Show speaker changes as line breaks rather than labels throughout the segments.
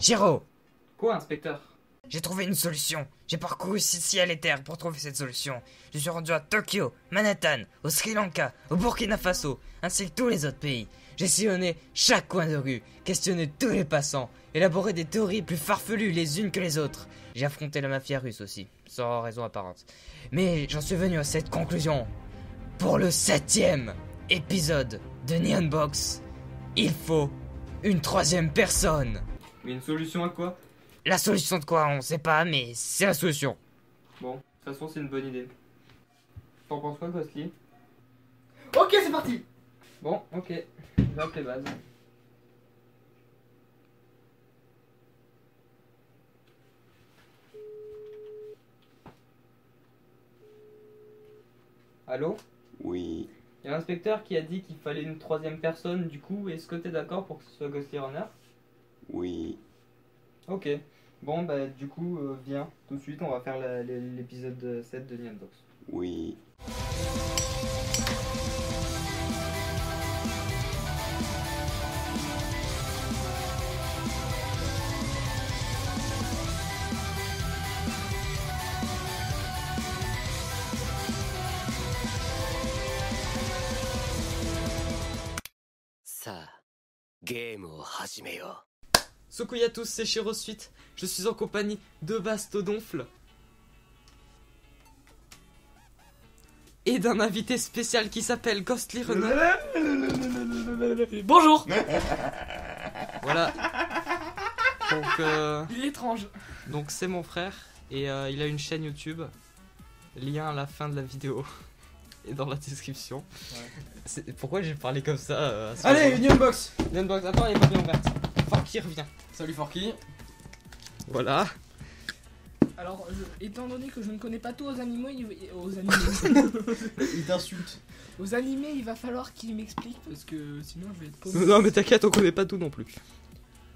Shiro,
Quoi, inspecteur?
j'ai trouvé une solution. J'ai parcouru ciel et terre pour trouver cette solution. Je suis rendu à Tokyo, Manhattan, au Sri Lanka, au Burkina Faso, ainsi que tous les autres pays. J'ai sillonné chaque coin de rue, questionné tous les passants, élaboré des théories plus farfelues les unes que les autres. J'ai affronté la mafia russe aussi, sans raison apparente. Mais j'en suis venu à cette conclusion. Pour le 7e épisode de Neon Box, il faut une 3e personne.
Mais une solution à quoi?
La solution de quoi, on sait pas, mais c'est la solution.
Bon, de toute façon, c'est une bonne idée. T'en penses quoi, Ghostly?
Ok, c'est parti.
Bon, ok. Je vais appeler Baz. Allô?
Oui,
Il y a l'inspecteur qui a dit qu'il fallait une 3e personne, du coup, est-ce que t'es d'accord pour que ce soit Ghostly Runner?
oui.
Ok. Bon, bah, du coup, viens, tout de suite, on va faire l'épisode 7 de Neon Box.
Oui.
Salut à tous, c'est Shiro Suite. Je suis en compagnie de Bastodonfle et d'un invité spécial qui s'appelle Ghostly Runner.
Bonjour.
Voilà.
Il est étrange.
Donc c'est mon frère et il a une chaîne YouTube. Lien à la fin de la vidéo et dans la description. Ouais. Pourquoi j'ai parlé comme ça
Allez, Neon Box.
Neon Box, attends, elle est pas bien ouverte. Forky revient.
Salut Forky.
Voilà.
Alors, étant donné que je ne connais pas tout aux animaux,
Il t'insulte.
aux animés, il va falloir qu'il m'explique parce que sinon je vais être paumé.
Non mais t'inquiète, on connaît pas tout non plus.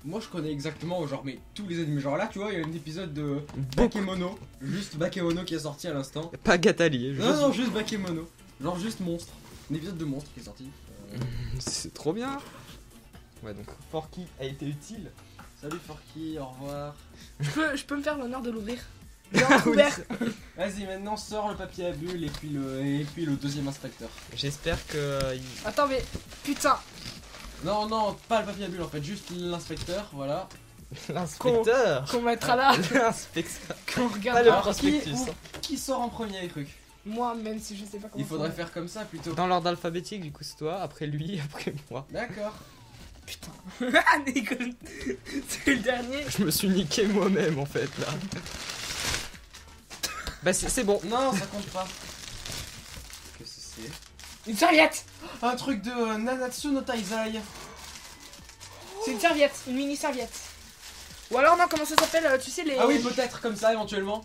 Moi je connais exactement genre mais tous les animés. Genre là tu vois il y a un épisode de Bakemono. Juste Bakemono qui est sorti à l'instant.
Pas Gatali.
Non, juste Bakemono. Genre juste Monstre. Un épisode de Monstre qui est sorti.
C'est trop bien. Ouais, donc Forky a été utile.
Salut Forky, au revoir.
Je peux me faire l'honneur de l'ouvrir. J'ai ouvert.
Vas-y maintenant sors le papier à bulles et puis le deuxième inspecteur.
J'espère que.
Attends mais putain.
Non, pas le papier à bulles en fait, juste l'inspecteur, voilà.
L'inspecteur.
Qu'on mettra là.
L'inspecteur.
Qu'on
Pas
regarde.
le
Alors,
prospectus.
Qui sort en premier les trucs?
moi même si je sais pas comment.
Il faudrait faire comme ça plutôt.
Dans l'ordre alphabétique, du coup c'est toi, après lui, après moi.
D'accord.
Putain. Ah déconne. C'est le dernier.
Je me suis niqué moi-même en fait là. Bah c'est bon.
Non, ça compte pas. Qu'est-ce que c'est?
Une serviette.
Un truc de Nanatsu no Taizai.
C'est une serviette, une mini serviette. Ou alors non, comment ça s'appelle, tu sais les.
Ah oui, peut-être comme ça éventuellement.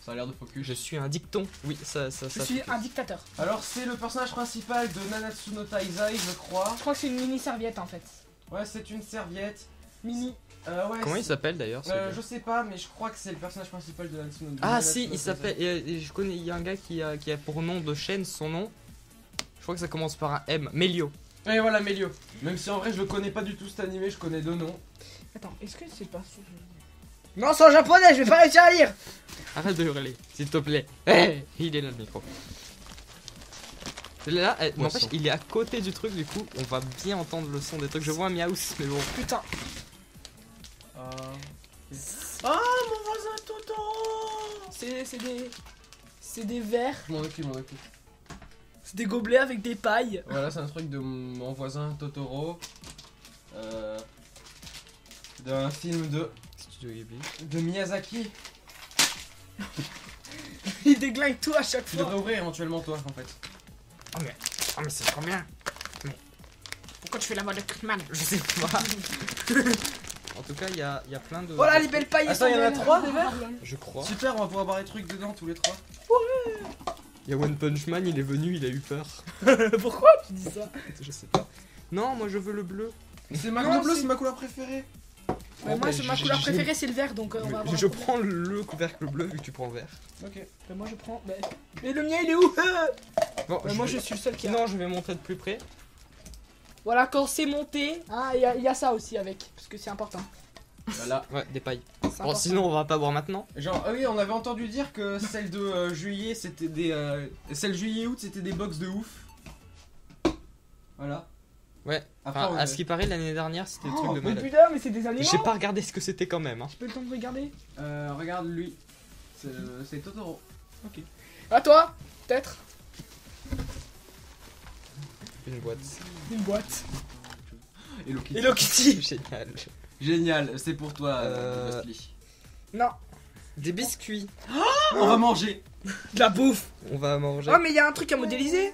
Ça a l'air de focus.
Je suis un dicton. Oui, ça.
Je suis un dictateur.
Alors c'est le personnage principal de Nanatsu no Taizai, je crois.
Je crois que c'est une mini serviette en fait.
Ouais, c'est une serviette.
Mini.
Ouais.
Comment il s'appelle d'ailleurs
Je sais pas, mais je crois que c'est le personnage principal de Nanatsu no Taizai.
Ah si, il s'appelle. Et je connais, il y a un gars qui a pour nom de chaîne son nom. Je crois que ça commence par un M. Melio.
Et voilà, Melio. Même si en vrai je le connais pas du tout cet animé, je connais deux noms.
Attends, est-ce que c'est pas ça? Non, c'est en japonais, je vais pas réussir à lire.
Arrête de hurler, s'il te plaît. Hey, il est là le micro. Là, n'empêche, il est à côté du truc, du coup, on va bien entendre le son des trucs. Je vois un miaus, mais bon.
Putain.
Ah, mon voisin Totoro.
C'est des verres,
Je m'en occupe.
c'est des gobelets avec des pailles.
Voilà, c'est un truc de mon voisin Totoro. D'un film
Studio Ghibli.
de Miyazaki.
Il déglingue tout à chaque
Tu
fois.
devrais ouvrir éventuellement toi en fait.
Oh mais c'est trop bien.
Pourquoi tu fais la voix de Clickman?
Je sais pas. En tout cas, il y a plein de.
Voilà les belles pailles.
Attends, il y en a 3 des verres.
Je crois.
Super, on va pouvoir boire des trucs dedans tous les 3.
Il y a One Punch Man, il est venu, il a eu peur.
Pourquoi tu dis ça?
Je sais pas. Non, moi je veux le bleu.
C'est ma
Non,
couleur bleue,
c'est-
c'est ma couleur préférée.
Moi,
bah,
ma couleur préférée c'est le vert donc on va avoir.
Je prends le couvercle bleu vu que tu prends vert.
Ok.
Bah, moi je prends. Mais le mien il est où?
Bon,
Moi je suis le seul qui a.
Non, je vais montrer de plus près.
Voilà, quand c'est monté, hein, il y a ça aussi avec, parce que c'est important.
Voilà.
Ouais, des pailles.
C'est
Bon,
important.
sinon, on va pas boire maintenant.
Genre, ah oui, on avait entendu dire que celle de juillet, c'était des. Celle juillet-août, c'était des box de ouf. Voilà.
Ouais.
Après,
Enfin,
on
à ce qui paraît, l'année dernière, c'était des
Oh,
trucs de
mais
malade.
putain, mais c'est des animaux.
J'ai pas regardé ce que c'était quand même. Hein.
J'ai pas eu le temps de regarder.
Regarde lui. C'est Totoro.
À toi, peut-être.
Une boîte.
Une boîte.
Hello Kitty.
Hello Kitty.
Génial.
Génial, c'est pour toi,
Euh,
Wesley.
Non,
Des biscuits.
On va manger.
de la bouffe.
On va manger.
Oh, mais il y a un truc à modéliser.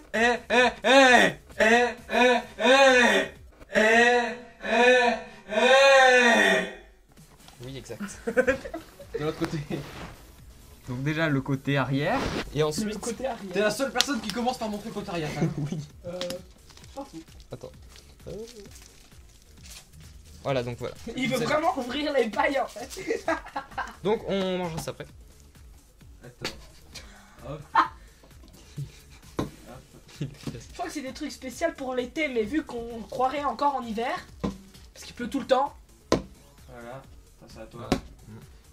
Oui, exact.
De l'autre côté. Donc déjà le côté arrière.
Et
Le
ensuite,
côté arrière.
T'es la seule personne qui commence par montrer le côté arrière. Hein.
Partout.
attends. Voilà, donc voilà.
Il veut
C'est-
vraiment ouvrir les pailles en fait.
Donc on mangera ça après.
Attends. Hop.
Je crois que c'est des trucs spéciaux pour l'été, mais vu qu'on croirait encore en hiver, parce qu'il pleut tout le temps.
Voilà. Ça c'est à toi.
Voilà.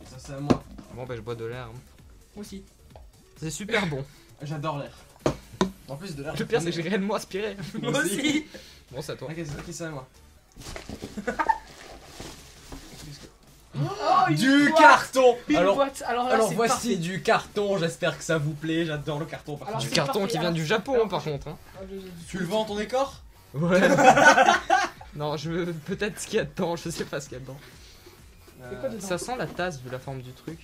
Et ça c'est à moi.
Bon, bah je bois de l'air. hein.
Moi aussi.
C'est super bon.
J'adore l'air. En plus de l'air.
Le pire, c'est que j'ai réellement aspiré.
Moi aussi.
Bon, c'est à toi.
Ok, c'est à moi.
Oh, une
Du
boîte.
carton.
Une
Alors,
boîte. Alors là,
alors
c'est
voici
parfait.
du carton. J'espère que ça vous plaît. J'adore le carton. Par
Alors,
contre.
Du
c'est
carton
parfait,
qui vient
alors.
du Japon,
Alors,
par contre. Hein.
Tu le vends ton décor?
Ouais. Non, je veux peut-être ce qu'il y a dedans. Je sais pas ce qu'il y a dedans.
C'est quoi dedans
Ça sent la tasse vu la forme du truc.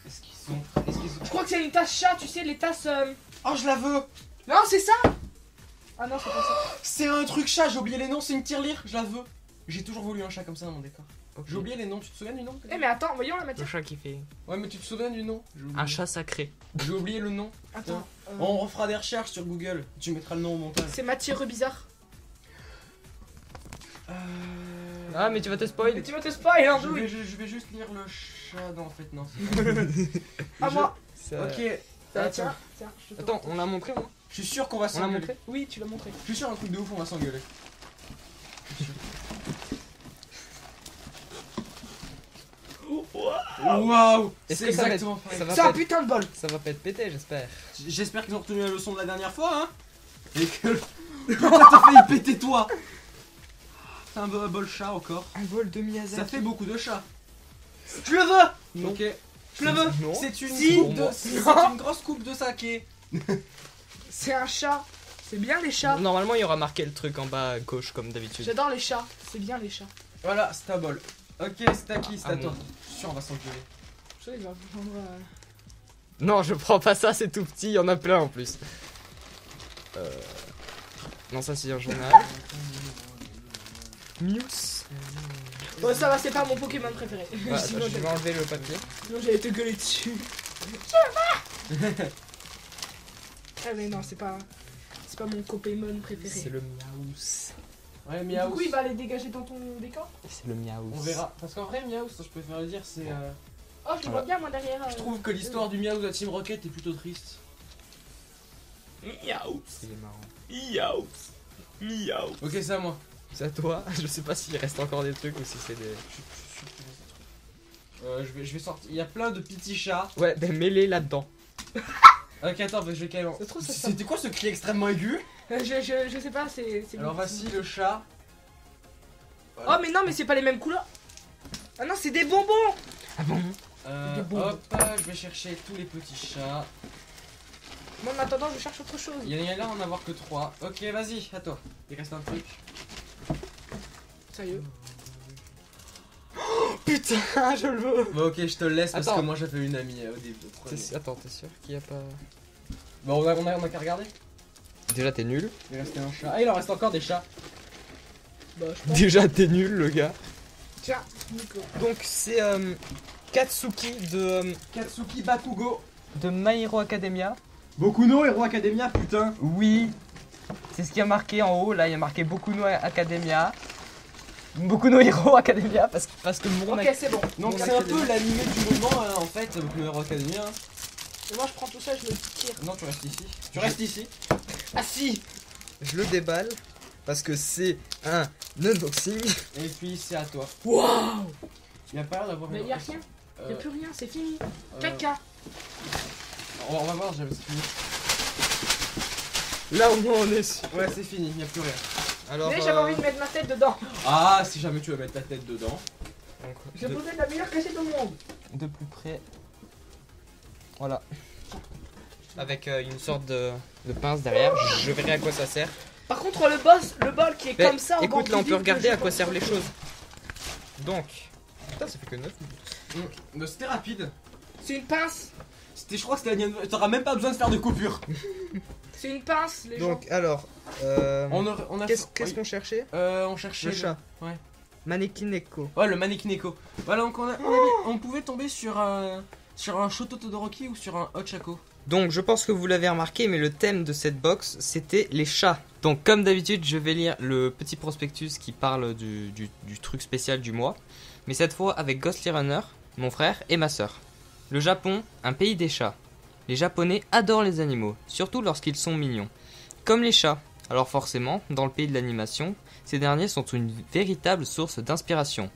Est-ce qu'ils sont.
Je crois que c'est une tasse chat, tu sais, les tasses.
Oh, je la veux.
Non, c'est ça. Ah non, c'est pas ça.
C'est un truc chat. J'ai oublié les noms. C'est une tirelire. Je la veux. J'ai toujours voulu un chat comme ça dans mon décor.
Ok.
J'ai oublié les noms. Tu te souviens du nom?
Eh, mais attends, voyons la
Le
matière.
chat qui fait.
Ouais, mais tu te souviens du nom? J'ai oublié.
Un chat sacré.
J'ai oublié le nom.
Attends.
On refera des recherches sur Google. Tu mettras le nom au montage.
C'est matière bizarre.
Ah, mais tu vas te
Mais
spoil.
tu vas te spoil, hein,
Je
Douille.
vais juste lire le chat. Non, en fait, non.
À moi.
Ça-
Ok.
Tiens, tiens, je te
Attends,
montre.
on l'a montré, moi.
Je suis sûr qu'on va
On l'a
s'engueuler.
montré.
Oui, tu l'as montré.
Je suis sûr un truc de ouf, on va s'engueuler. Waouh!
Est-ce
C'est
que ça va
exactement
être-
pareil.
ça va
C'est un
pas être-
putain de bol.
Ça va pas être pété, j'espère.
J'espère qu'ils ont retenu la leçon de la dernière fois, hein? Et que. Putain, t'as failli péter toi! C'est un bol chat encore.
Un bol de Miyazaki.
Ça fait beaucoup de chats. Je le veux!
Non.
Ok.
Je le veux.
Non.
C'est une,
Si.
coupe de...
Pour moi.
c'est une grosse coupe de saké.
C'est un chat. C'est bien les chats.
Normalement, il y aura marqué le truc en bas à gauche, comme d'habitude.
J'adore les chats. C'est bien les chats.
Voilà, c'est ta bol. Ok, c'est à qui? C'est
Ah
à
bon.
toi. Je suis sûr, on va s'engueuler.
Je sais, il va prendre.
Non, je prends pas ça, c'est tout petit, il y en a plein en plus. Non, ça c'est un journal. Muse.
Bon, ça va, c'est pas mon Pokémon préféré.
Ouais, attends,
Sinon,
je vais enlever le papier.
sinon, j'allais te gueuler dessus. Ah, mais non, c'est pas mon Pokémon préféré.
C'est le Miaus.
Ouais,
Du
Miaou.
coup, il va les dégager dans ton décor.
C'est le Miaus.
On verra. Parce qu'en vrai, Miaou, ça je préfère le dire, c'est.
Oh, je le vois bien, moi, derrière.
Je trouve que l'histoire du Miaou de la Team Rocket est plutôt triste.
Miaou.
Il est marrant.
Miaou. Miaou.
Ok, c'est à moi.
C'est à toi. Je sais pas s'il reste encore des trucs ou si c'est des.
Je vais sortir. Il y a plein de petits chats.
Ouais, ben mets-les là-dedans.
Ok, attends, je vais calmer.
Ça se trouve, ça
C'était quoi ce cri extrêmement aigu?
Je sais pas, c'est.
Alors voici le chat.
Oh, mais non, mais c'est pas les mêmes couleurs. Ah non, c'est des bonbons.
Ah bon?
Des bonbons.
Hop, je vais chercher tous les petits chats.
Moi, en attendant, je cherche autre chose.
Il y en a là, on en a avoir que 3. Ok, vas-y, à toi. Il reste un truc.
Sérieux.
Putain, je le veux!
Bon, ok, je te le laisse parce
Attends.
que moi j'avais une amie au début. au premier.
Attends, t'es sûr qu'il y a pas.
Bon, on a qu'à regarder.
Déjà, t'es nul.
Il restait un chat. Ah, il en reste encore des chats.
Bah, je pense.
Déjà, t'es nul, le gars.
Tiens, Nico.
Donc, c'est Katsuki
Katsuki Bakugo.
de My Hero Academia.
Bokuno Hero Academia, putain.
Oui, c'est ce qui a marqué en haut. Là, il y a marqué Boku no Academia. Boku no Hero Academia parce que mon
Ok, c'est bon.
Donc
Mon
c'est un
académie.
peu l'animé du moment en fait, Boku no Hero Academia.
Et moi, je prends tout ça, je le tire.
Non, tu restes ici. Tu restes ici.
Ah si.
je le déballe. parce que c'est un unboxing.
Et puis c'est à toi.
Waouh!
Il y a pas l'air d'avoir
Mais
une-
y'a rien,
Euh,
y'a plus rien, c'est fini.
euh,
Caca.
on va voir, j'avais fini.
Là au moins on est sûr.
Ouais, c'est fini, il y a plus rien.
Alors,
Mais j'avais envie de mettre ma tête dedans.
Ah, si jamais tu veux mettre ta tête dedans.
J'ai posé la meilleure cachette au monde.
de plus près. Voilà. Avec une sorte de pince derrière. Je verrai à quoi ça sert.
Par contre, le bol qui est
Mais
comme ça. au
écoute,
bord
là on
du
peut
vide,
regarder
que
à
j'ai
quoi
pas
servent les
compris.
choses. Donc, putain, ça fait que 9 minutes.
C'était rapide.
C'est une pince.
Je crois que c'était la Nyan Box. T'auras même pas besoin de faire de coupure.
C'est une pince, les gens.
Donc, alors,
On a
qu'est-ce
oui.
qu'on cherchait?
On cherchait
Le chat.
Ouais.
Manekineko.
Ouais, le Mannequin Echo. Voilà, donc on pouvait tomber sur un Shoto Todoroki ou sur un Hot Chaco.
Donc, je pense que vous l'avez remarqué, mais le thème de cette box, c'était les chats. Donc, comme d'habitude, je vais lire le petit prospectus qui parle du truc spécial du mois. Mais cette fois avec Ghostly Runner, mon frère et ma soeur. Le Japon, un pays des chats. Les Japonais adorent les animaux, surtout lorsqu'ils sont mignons. Comme les chats. Alors forcément, dans le pays de l'animation, ces derniers sont une véritable source d'inspiration.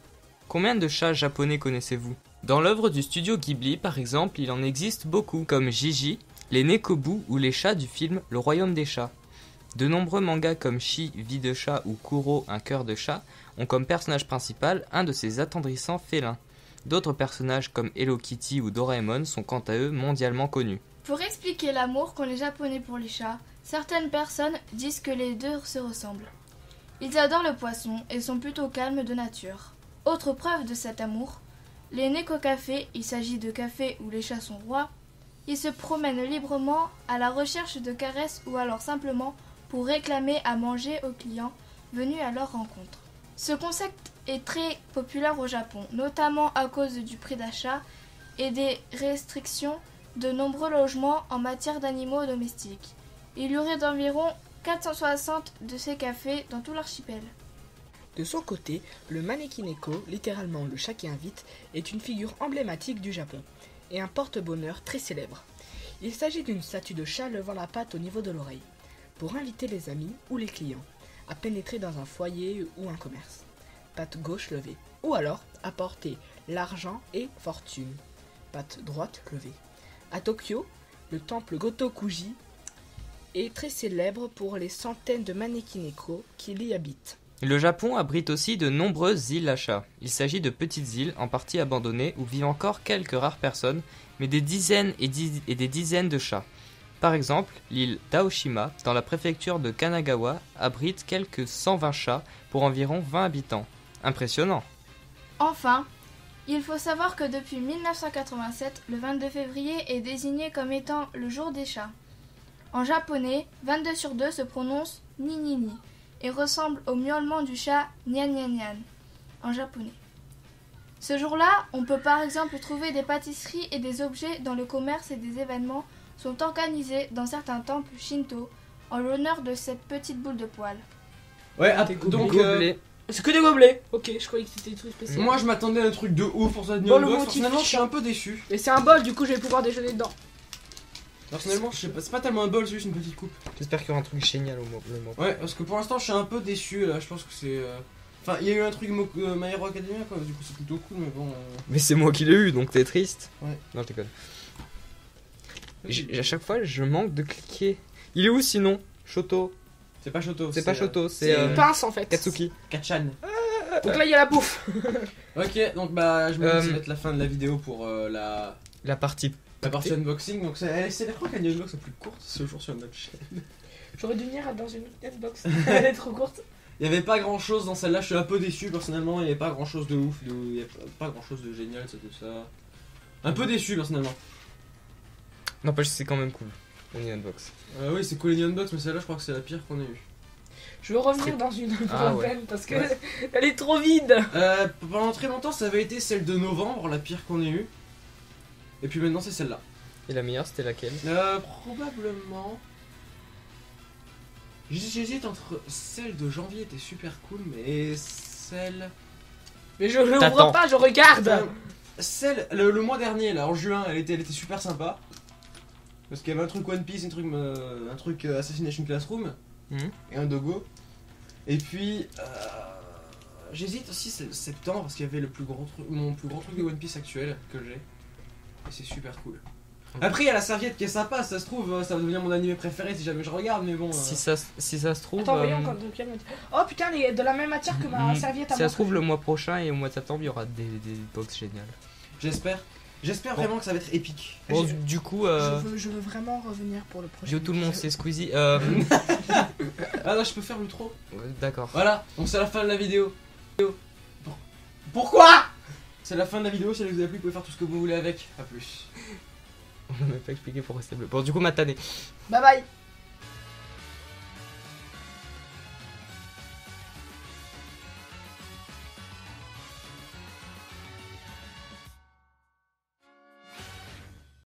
Combien de chats japonais connaissez-vous? Dans l'œuvre du studio Ghibli, par exemple, il en existe beaucoup, comme Gigi, les Nekobu ou les chats du film Le Royaume des chats. De nombreux mangas comme Shi, Vie de chat ou Kuro, un cœur de chat, ont comme personnage principal un de ces attendrissants félins. D'autres personnages comme Hello Kitty ou Doraemon sont quant à eux mondialement connus.
Pour expliquer l'amour qu'ont les Japonais pour les chats, certaines personnes disent que les deux se ressemblent. Ils adorent le poisson et sont plutôt calmes de nature. Autre preuve de cet amour, les neko-cafés, il s'agit de cafés où les chats sont rois, ils se promènent librement à la recherche de caresses ou alors simplement pour réclamer à manger aux clients venus à leur rencontre. Ce concept est très populaire au Japon, notamment à cause du prix d'achat et des restrictions de nombreux logements en matière d'animaux domestiques. Il y aurait d'environ 460 de ces cafés dans tout l'archipel.
De son côté, le Manekineko, littéralement le chat qui invite, est une figure emblématique du Japon et un porte-bonheur très célèbre. Il s'agit d'une statue de chat levant la patte au niveau de l'oreille, pour inviter les amis ou les clients à pénétrer dans un foyer ou un commerce. Patte gauche levée, ou alors apporter l'argent et fortune. Patte droite levée. À Tokyo, le temple Gotokuji est très célèbre pour les centaines de Manekineko qui y habitent.
Le Japon abrite aussi de nombreuses îles à chats. Il s'agit de petites îles, en partie abandonnées, où vivent encore quelques rares personnes, mais des dizaines et des dizaines de chats. Par exemple, l'île d'Aoshima, dans la préfecture de Kanagawa, abrite quelques 120 chats pour environ 20 habitants. Impressionnant.
Enfin, il faut savoir que depuis 1987, le 22 février est désigné comme étant le jour des chats. En japonais, 22 sur 2 se prononce ni ni ni et ressemble au miaulement du chat nyan nyan nyan en japonais. Ce jour-là, on peut par exemple trouver des pâtisseries et des objets dans le commerce et des événements sont organisés dans certains temples shinto en l'honneur de cette petite boule de poil.
Ouais,
Des
donc
Gobelet.
C'est que des gobelets. Ok, je croyais que c'était des trucs spéciaux.
moi je m'attendais à un truc de ouf pour cette
Bon, le
Nyan Box.
motif
Personnellement, je suis
chat.
un peu déçu.
Et c'est un bol, du coup, je vais pouvoir déjeuner dedans.
Personnellement, je sais pas, c'est pas tellement un bol, c'est juste une petite coupe.
J'espère qu'il y aura un truc génial au moment.
Ouais, parce que pour l'instant, je suis un peu déçu là. Je pense que c'est. Enfin, il y a eu un truc My Hero Academia quoi, du coup c'est plutôt cool, mais bon.
Mais c'est moi qui l'ai eu, donc t'es triste.
Ouais.
Non, je déconne. À chaque fois, je manque de cliquer. Il est où sinon? Shoto.
C'est pas Shoto.
C'est pas Shoto,
C'est
c'est
une pince en fait.
Katsuki.
Kachan.
Donc là, il y a la bouffe.
Ok, donc bah, je me dis que ça va être la fin de la vidéo pour la
partie.
partie unboxing. Donc c'est la crois que la Nyan Box la plus courte ce jour sur notre chaîne.
J'aurais dû venir dans une box. Elle est trop courte.
Il y avait pas grand chose dans celle-là, je suis un peu déçu personnellement. Il y avait pas grand chose de ouf, il y a pas grand chose de génial, c'est tout ça. Un peu déçu personnellement.
N'empêche, c'est quand même cool. On y unbox.
Oui, c'est cool les Nyan Box, mais celle-là, je crois que c'est la pire qu'on ait eue.
Je veux revenir dans une
Ah ouais.
vingtaine parce que
Ouais.
elle est trop vide.
Pendant très longtemps, ça avait été celle de novembre, la pire qu'on ait eue. Et puis maintenant, c'est celle-là.
Et la meilleure, c'était laquelle?
Probablement. J'hésite entre celle de janvier était super cool, mais celle.
Mais je l'ouvre
T'attends.
pas, je regarde.
Celle, le mois dernier, là, en juin, elle était super sympa. Parce qu'il y avait un truc One Piece, un truc Assassination Classroom
Mhm.
et un Dogo. Et puis, j'hésite aussi septembre parce qu'il y avait mon plus grand truc de One Piece actuel que j'ai. Et c'est super cool. Après, il y a la serviette qui est sympa, ça se trouve, ça va devenir mon animé préféré si jamais je regarde, mais bon.
Si ça se trouve.
Attends, voyons quand Dokian me dit. Oh putain, de la même matière que ma serviette à
Si
moi.
ça se trouve, le mois prochain et au mois de septembre, il y aura des box géniales.
J'espère vraiment que ça va être épique.
Bon, du coup,
Je veux vraiment revenir pour le prochain.
yo tout le monde, c'est Squeezie.
Ah non, je peux faire l'outro.
D'accord.
Voilà, donc c'est la fin de la vidéo. Pourquoi? C'est la fin de la vidéo, si elle vous a plu, vous pouvez faire tout ce que vous voulez avec. A plus.
On n'a même pas expliqué pourquoi c'était bleu. Bon, du coup, Matane.
Bye bye.